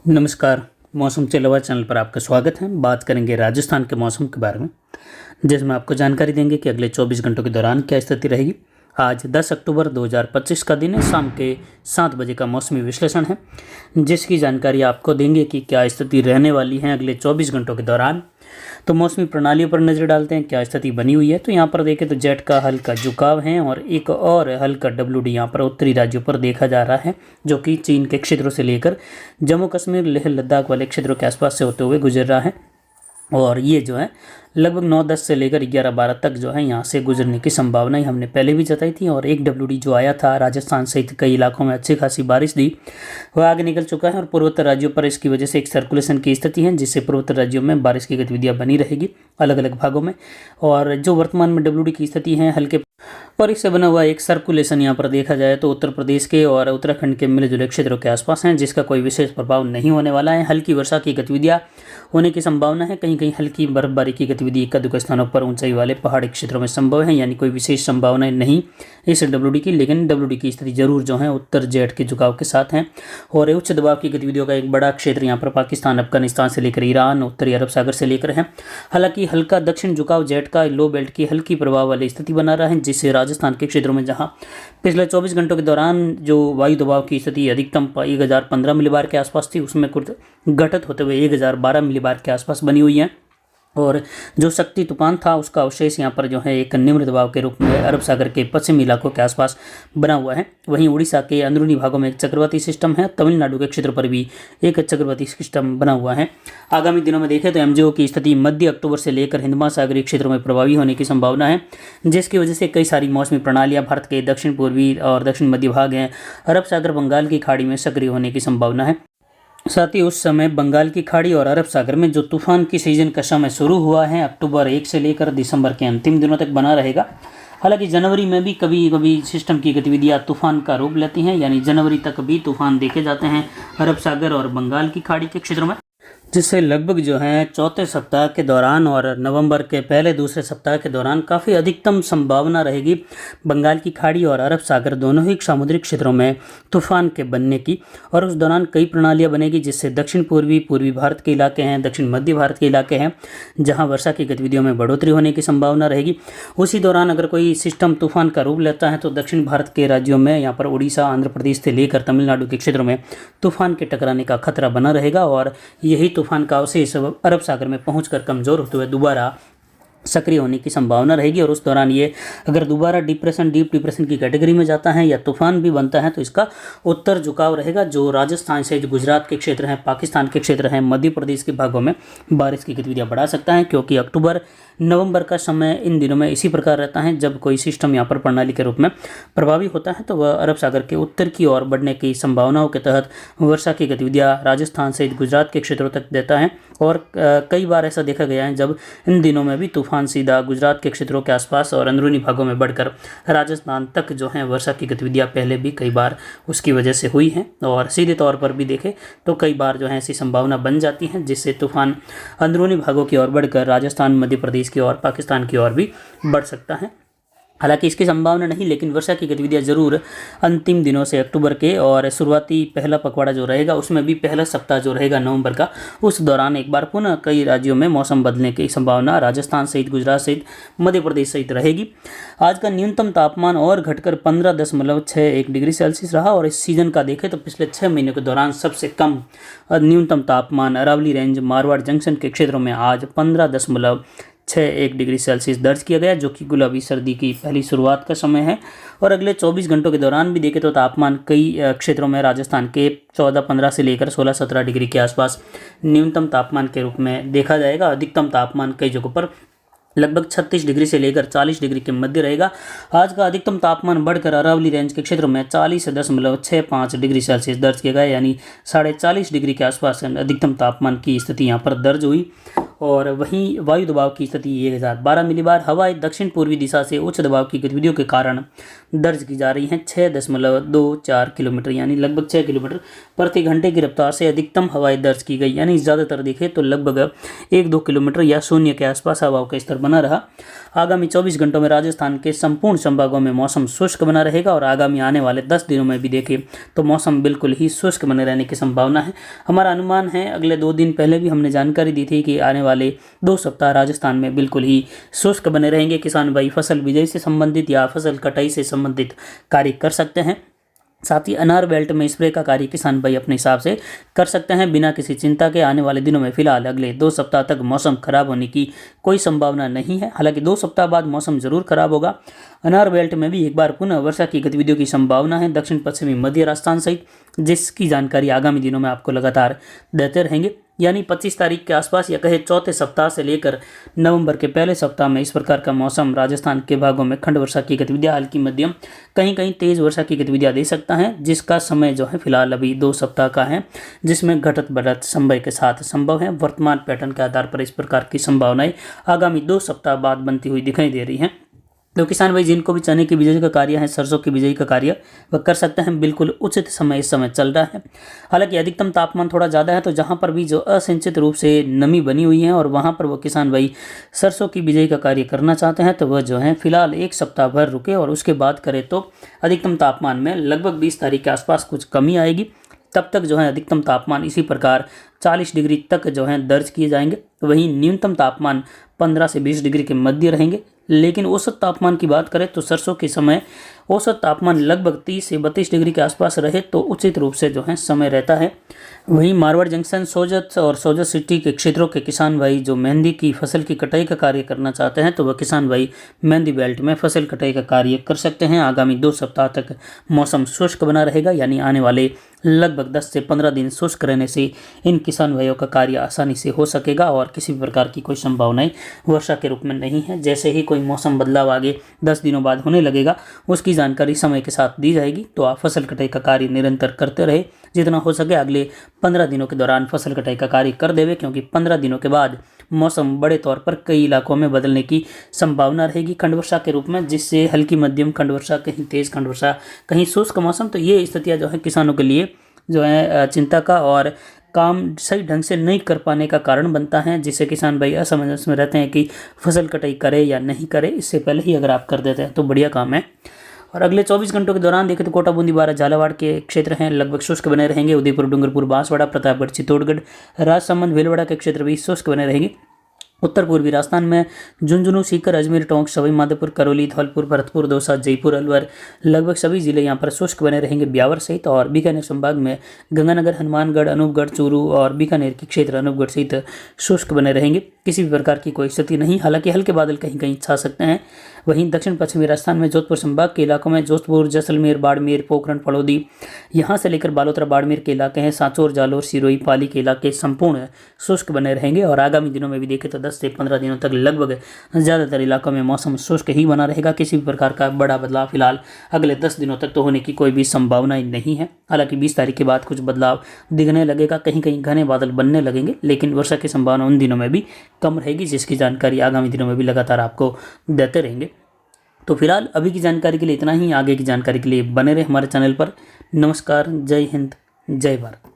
नमस्कार। मौसम चलवा चैनल पर आपका स्वागत है। बात करेंगे राजस्थान के मौसम के बारे में, जिसमें आपको जानकारी देंगे कि अगले 24 घंटों के दौरान क्या स्थिति रहेगी। आज 10 अक्टूबर 2025 का दिन है। शाम के 7 बजे का मौसमी विश्लेषण है, जिसकी जानकारी आपको देंगे कि क्या स्थिति रहने वाली है अगले 24 घंटों के दौरान। तो मौसमी प्रणालियों पर नज़र डालते हैं, क्या स्थिति बनी हुई है। तो यहाँ पर देखें तो जेट का हल्का झुकाव है और एक और हल्का WD यहाँ पर उत्तरी राज्यों पर देखा जा रहा है, जो कि चीन के क्षेत्रों से लेकर जम्मू कश्मीर लेह लद्दाख वाले क्षेत्रों के आसपास से होते हुए गुजर रहा है। और ये जो है लगभग 9-10 से लेकर 11-12 तक जो है यहाँ से गुजरने की संभावनाएं हमने पहले भी जताई थी। और एक WD जो आया था राजस्थान सहित कई इलाकों में अच्छी खासी बारिश दी, वह आगे निकल चुका है और पूर्वोत्तर राज्यों पर इसकी वजह से एक सर्कुलेशन की स्थिति है, जिससे पूर्वोत्तर राज्यों में बारिश की गतिविधियाँ बनी रहेगी अलग अलग भागों में। और जो वर्तमान में WD की स्थिति है हल्के और इससे बना हुआ एक सर्कुलेशन यहाँ पर देखा जाए तो उत्तर प्रदेश के और उत्तराखंड के मिले जुले क्षेत्रों के आसपास हैं, जिसका कोई विशेष प्रभाव नहीं होने वाला है। हल्की वर्षा की गतिविधियाँ होने की संभावना है। कहीं कहीं हल्की बर्फबारी की गतिविधि एक स्थानों पर ऊंचाई वाले पहाड़ी क्षेत्रों में संभव है, यानी कोई विशेष संभावनाएं नहीं इस WD की। लेकिन WD की स्थिति जरूर जो है उत्तर जेट के झुकाव के साथ है। और उच्च दबाव की गतिविधियों का एक बड़ा क्षेत्र यहाँ पर पाकिस्तान, अफगानिस्तान से लेकर ईरान, उत्तरी अरब सागर से लेकर है। हालांकि हल्का दक्षिण झुकाव जेट का लो बेल्ट की हल्की प्रभाव वाली स्थिति बना रहा है, जिससे राजस्थान के क्षेत्रों में जहां पिछले 24 घंटों के दौरान जो वायु दबाव की स्थिति अधिकतम 1015 मिलीबार के आसपास थी, उसमें कुछ घटित होते हुए 1012 मिलीबार के आसपास बनी हुई है। और जो शक्ति तूफान था उसका अवशेष यहाँ पर जो है एक निम्न दबाव के रूप में अरब सागर के पश्चिमी इलाकों के आसपास बना हुआ है। वहीं उड़ीसा के अंदरूनी भागों में एक चक्रवाती सिस्टम है। तमिलनाडु के क्षेत्र पर भी एक चक्रवाती सिस्टम बना हुआ है। आगामी दिनों में देखें तो MJO की स्थिति मध्य अक्टूबर से लेकर हिंद महासागरीय क्षेत्रों में प्रभावी होने की संभावना है, जिसकी वजह से कई सारी मौसमी प्रणालियाँ भारत के दक्षिण पूर्वी और दक्षिण मध्य भाग हैं अरब सागर बंगाल की खाड़ी में सक्रिय होने की संभावना है। साथ ही उस समय बंगाल की खाड़ी और अरब सागर में जो तूफान की सीजन का समय शुरू हुआ है अक्टूबर 1 से लेकर दिसंबर के अंतिम दिनों तक बना रहेगा। हालांकि जनवरी में भी कभी कभी सिस्टम की गतिविधियां तूफान का रूप लेती हैं, यानी जनवरी तक भी तूफान देखे जाते हैं अरब सागर और बंगाल की खाड़ी के क्षेत्रों में, जिससे लगभग जो है चौथे सप्ताह के दौरान और नवंबर के पहले दूसरे सप्ताह के दौरान काफ़ी अधिकतम संभावना रहेगी बंगाल की खाड़ी और अरब सागर दोनों ही समुद्री क्षेत्रों में तूफान के बनने की। और उस दौरान कई प्रणालियां बनेगी, जिससे दक्षिण पूर्वी भारत के इलाके हैं, दक्षिण मध्य भारत के इलाके हैं, जहां वर्षा की गतिविधियों में बढ़ोतरी होने की संभावना रहेगी। उसी दौरान अगर कोई सिस्टम तूफान का रूप लेता है तो दक्षिण भारत के राज्यों में यहाँ पर उड़ीसा, आंध्र प्रदेश से लेकर तमिलनाडु के क्षेत्रों में तूफान के टकराने का खतरा बना रहेगा। और यही तूफान का अवशेष अरब सागर में पहुंचकर कमजोर होते हुए दोबारा सक्रिय होने की संभावना रहेगी। और उस दौरान ये अगर दोबारा डीप डिप्रेशन की कैटेगरी में जाता है या तूफान भी बनता है तो इसका उत्तर झुकाव रहेगा, जो राजस्थान से जो गुजरात के क्षेत्र हैं, पाकिस्तान के क्षेत्र हैं, मध्य प्रदेश के भागों में बारिश की गतिविधियां बढ़ा सकता है। क्योंकि अक्टूबर नवंबर का समय इन दिनों में इसी प्रकार रहता है, जब कोई सिस्टम यहाँ पर प्रणाली के रूप में प्रभावी होता है तो वह अरब सागर के उत्तर की ओर बढ़ने की संभावनाओं के तहत वर्षा की गतिविधियां राजस्थान सहित गुजरात के क्षेत्रों तक देता है। और कई बार ऐसा देखा गया है जब इन दिनों में भी तूफान सीधा गुजरात के क्षेत्रों के आसपास और अंदरूनी भागों में बढ़कर राजस्थान तक जो है वर्षा की गतिविधियां पहले भी कई बार उसकी वजह से हुई हैं। और सीधे तौर पर भी देखें तो कई बार जो है ऐसी संभावना बन जाती है, जिससे तूफान अंदरूनी भागों की ओर बढ़कर राजस्थान, मध्य प्रदेश की ओर, पाकिस्तान की ओर भी बढ़ सकता है। हालांकि इसकी संभावना नहीं, लेकिन वर्षा की गतिविधियां जरूर अंतिम दिनों से अक्टूबर के और शुरुआती पहला पखवाड़ा जो रहेगा उसमें भी पहला सप्ताह जो रहेगा नवंबर का, उस दौरान एक बार पुनः कई राज्यों में मौसम बदलने की संभावना राजस्थान सहित, गुजरात सहित, मध्य प्रदेश सहित रहेगी। आज का न्यूनतम तापमान और घटकर 15.61 डिग्री सेल्सियस रहा। और इस सीजन का देखें तो पिछले 6 महीनों के दौरान सबसे कम न्यूनतम तापमान अरावली रेंज, मारवाड़ जंक्शन के क्षेत्रों में आज 15.61 डिग्री सेल्सियस दर्ज किया गया, जो कि गुलाबी सर्दी की पहली शुरुआत का समय है। और अगले 24 घंटों के दौरान भी देखें तो तापमान कई क्षेत्रों में राजस्थान के 14-15 से लेकर 16-17 डिग्री के आसपास न्यूनतम तापमान के रूप में देखा जाएगा। अधिकतम तापमान कई जगहों पर लगभग 36 डिग्री से लेकर 40 डिग्री के मध्य रहेगा। आज का अधिकतम तापमान बढ़कर अरावली रेंज के क्षेत्रों में 40.65 डिग्री सेल्सियस दर्ज किया गया, यानी 40.5 डिग्री के आसपास अधिकतम तापमान की स्थिति यहाँ पर दर्ज हुई। और वहीं वायु दबाव की स्थिति 1012 मिलीबार हवाएं दक्षिण पूर्वी दिशा से उच्च दबाव की गतिविधियों के कारण दर्ज की जा रही हैं। 6.24 किलोमीटर यानी लगभग 6 किलोमीटर प्रति घंटे की रफ्तार से अधिकतम हवाएं दर्ज की गई, यानी ज़्यादातर देखें तो लगभग 1-2 किलोमीटर या शून्य के आसपास हवाओं का स्तर बना रहा। आगामी 24 घंटों में राजस्थान के संपूर्ण संभागों में मौसम शुष्क बना रहेगा और आगामी आने वाले 10 दिनों में भी देखें तो मौसम बिल्कुल ही शुष्क बने रहने की संभावना है। हमारा अनुमान है, अगले 2 दिन पहले भी हमने जानकारी दी थी कि आने वाले 2 सप्ताह राजस्थान में बिल्कुल ही शुष्क बने रहेंगे। किसान भाई फसल बिजाई से संबंधित या फसल कटाई से संबंधित कार्य कर सकते हैं। साथ ही अनार बेल्ट में स्प्रे का कार्य किसान भाई अपने हिसाब से कर सकते हैं बिना किसी चिंता के। आने वाले दिनों में फिलहाल अगले 2 सप्ताह तक मौसम खराब होने की कोई संभावना नहीं है। हालांकि 2 सप्ताह बाद मौसम जरूर खराब होगा। अनार बेल्ट में भी एक बार पुनः वर्षा की गतिविधियों की संभावना है दक्षिण पश्चिमी मध्य राजस्थान सहित, जिसकी जानकारी आगामी दिनों में आपको लगातार देते रहेंगे। यानी 25 तारीख के आसपास या कहे चौथे सप्ताह से लेकर नवंबर के पहले सप्ताह में इस प्रकार का मौसम राजस्थान के भागों में खंड वर्षा की गतिविधियां हल्की मध्यम कहीं कहीं तेज वर्षा की गतिविधियां दे सकता है, जिसका समय जो है फिलहाल अभी 2 सप्ताह का है, जिसमें घटत बढ़त समय के साथ संभव है। वर्तमान पैटर्न के आधार पर इस प्रकार की संभावनाएं आगामी 2 सप्ताह बाद बनती हुई दिखाई दे रही हैं। तो किसान भाई जिनको भी चने की बिजाई का कार्य है, सरसों की बिजाई का कार्य वह कर सकते हैं, बिल्कुल उचित समय इस समय चल रहा है। हालांकि अधिकतम तापमान थोड़ा ज़्यादा है, तो जहां पर भी जो असिंचित रूप से नमी बनी हुई है और वहां पर वो किसान भाई सरसों की बिजाई का कार्य करना चाहते हैं, तो वह जो है फिलहाल 1 सप्ताह भर रुके और उसके बाद करें तो अधिकतम तापमान में लगभग 20 तारीख के आसपास कुछ कमी आएगी। तब तक जो है अधिकतम तापमान इसी प्रकार 40 डिग्री तक जो है दर्ज किए जाएंगे। वहीं न्यूनतम तापमान 15 से 20 डिग्री के मध्य रहेंगे। लेकिन औसत तापमान की बात करें तो सरसों के समय औसत तापमान लगभग 30 से 32 डिग्री के आसपास रहे तो उचित रूप से जो है समय रहता है। वहीं मारवाड़ जंक्शन, सोजत और सोजत सिटी के क्षेत्रों के किसान भाई जो मेहंदी की फसल की कटाई का कार्य करना चाहते हैं, तो वह किसान भाई मेहंदी बेल्ट में फसल कटाई का कार्य कर सकते हैं। आगामी 2 सप्ताह तक मौसम शुष्क बना रहेगा, यानी आने वाले लगभग 10 से 15 दिन शुष्क रहने से इन किसान भाइयों का कार्य आसानी से हो सकेगा और किसी भी प्रकार की कोई संभावनाएं वर्षा के रूप में नहीं है। जैसे ही कोई मौसम बदलाव आगे 10 दिनों बाद होने लगेगा, उसकी जानकारी समय के साथ दी जाएगी। तो आप फसल कटाई का कार्य निरंतर करते रहे, जितना हो सके अगले 15 दिनों के दौरान फसल कटाई का कार्य कर देवे, क्योंकि 15 दिनों के बाद मौसम बड़े तौर पर कई इलाकों में बदलने की संभावना रहेगी खंड वर्षा के रूप में, जिससे हल्की मध्यम खंड वर्षा, कहीं तेज खंड वर्षा, कहीं शुष्क मौसम। तो ये स्थितियां जो है किसानों के लिए जो है चिंता का और काम सही ढंग से नहीं कर पाने का कारण बनता है, जिससे किसान भाई असमंजस में रहते हैं कि फसल कटाई करे या नहीं करे। इससे पहले ही अगर आप कर देते हैं तो बढ़िया काम है। और अगले 24 घंटों के दौरान देखें तो कोटा, बूंदी, बारां, झालावाड़ के क्षेत्र हैं लगभग शुष्क बने रहेंगे। उदयपुर, डूंगरपुर, बांसवाड़ा, प्रतापगढ़, चित्तौड़गढ़, राजसमंद, भीलवाड़ा के क्षेत्र भी शुष्क बने रहेंगे। उत्तर पूर्वी राजस्थान में झुंझुनू, सीकर, अजमेर, टोंक, सवाई माधोपुर, करौली, धौलपुर, भरतपुर, दौसा, जयपुर, अलवर लगभग सभी जिले यहाँ पर शुष्क बने रहेंगे ब्यावर सहित। और बीकानेर संभाग में गंगानगर, हनुमानगढ़, अनूपगढ़, चूरू और बीकानेर के क्षेत्र अनूपगढ़ सहित शुष्क बने रहेंगे। किसी भी प्रकार की कोई स्थिति नहीं, हालांकि हल्के बादल कहीं कहीं छा सकते हैं। वहीं दक्षिण पश्चिमी राजस्थान में जोधपुर संभाग के इलाकों में जोधपुर, जैसलमेर, बाड़मेर, पोखरण, फलौदी, यहाँ से लेकर बालोतरा, बाड़मेर के इलाके हैं, सांचौर, जालोर, सिरोही, पाली के इलाके संपूर्ण शुष्क बने रहेंगे। और आगामी दिनों में भी देखें तो 10 से 15 दिनों तक लगभग ज़्यादातर इलाकों में मौसम शुष्क ही बना रहेगा। किसी भी प्रकार का बड़ा बदलाव फिलहाल अगले 10 दिनों तक तो होने की कोई भी संभावना नहीं है। हालांकि 20 तारीख के बाद कुछ बदलाव दिखने लगेगा, कहीं कहीं घने बादल बनने लगेंगे, लेकिन वर्षा की संभावना उन दिनों में भी कम रहेगी, जिसकी जानकारी आगामी दिनों में भी लगातार आपको देते रहेंगे। तो फिलहाल अभी की जानकारी के लिए इतना ही। आगे की जानकारी के लिए बने रहे हमारे चैनल पर। नमस्कार, जय हिंद, जय भारत।